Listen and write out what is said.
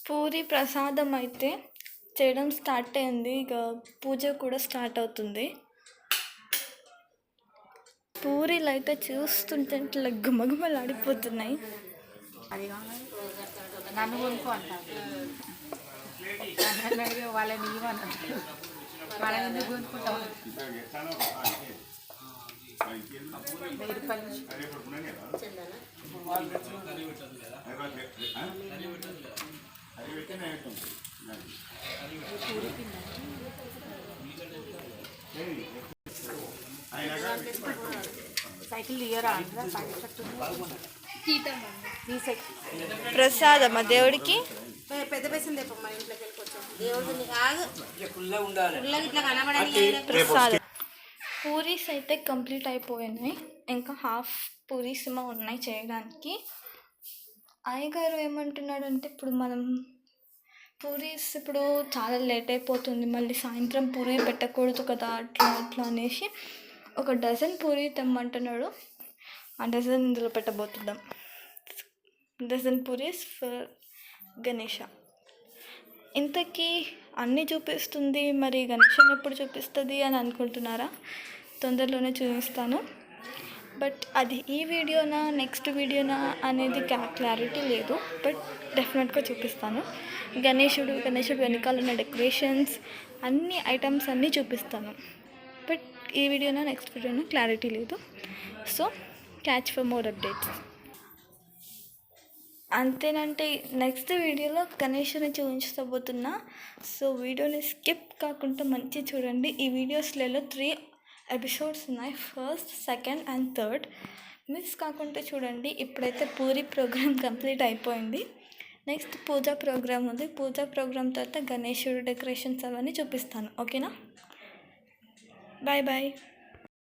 పూరి ప్రసాదం అయితే చేయడం స్టార్ట్ అయింది. ఇక పూజ కూడా స్టార్ట్ అవుతుంది. పూరీలు అయితే చూస్తుంటే ఇట్లా గుమగుమలాడిపోతున్నాయి. నన్ను కొనుక్కో అంటారు, వాళ్ళని ఇవ్వను, వాళ్ళని ఎందుకు కొనుక్కుంటాం? 1000 రూపాయలు సైకిల్ ఇయరా ప్రసాదమా దేవుడికి? పెద్ద పైసలు తెప్పమ్మా, ఇంట్లోకి వెళ్ళిపోతాం. దేవుడిని ప్రసాదం. పూరీస్ అయితే కంప్లీట్ అయిపోయినాయి, ఇంకా హాఫ్ పూరీస్ ఉన్నాయి చేయడానికి. అయ్యగారు ఏమంటున్నాడంటే ఇప్పుడు మనం పూరీస్ ఇప్పుడు చాలా లేట్ అయిపోతుంది, మళ్ళీ సాయంత్రం పూరీ పెట్టకూడదు కదా, అట్లా అనేసి ఒక డజన్ పూరీ తెమ్మంటున్నాడు. ఆ డజన్ ఇందులో పెట్టబోతున్నాం. Dozen puris for Ganesha. ఇంతకీ అన్నీ చూపిస్తుంది, మరి గణేషన్ ఎప్పుడు చూపిస్తుంది అని అనుకుంటున్నారా? తొందరలోనే చూపిస్తాను. బట్ అది ఈ వీడియోనా నెక్స్ట్ వీడియోనా అనేది క్లారిటీ లేదు, బట్ డెఫినెట్గా చూపిస్తాను. గణేశుడు వెనకాల ఉన్న డెకరేషన్స్ అన్ని ఐటమ్స్ అన్నీ చూపిస్తాను. బట్ ఈ వీడియోనా నెక్స్ట్ వీడియోనా క్లారిటీ లేదు. So catch for more updates. అంతేనంటే నెక్స్ట్ వీడియోలో గణేషుని చూపించబోతున్నా. సో వీడియోని స్కిప్ కాకుండా మంచి చూడండి. ఈ వీడియోస్లలో 3 ఎపిసోడ్స్ ఉన్నాయి, first, second and third. Miss కాకుండా చూడండి. ఇప్పుడైతే పూరి ప్రోగ్రామ్ కంప్లీట్ అయిపోయింది. నెక్స్ట్ పూజా ప్రోగ్రామ్ ఉంది. పూజా ప్రోగ్రామ్ తర్వాత గణేశుడు డెకరేషన్స్ అవన్నీ చూపిస్తాను. ఓకేనా? Bye bye.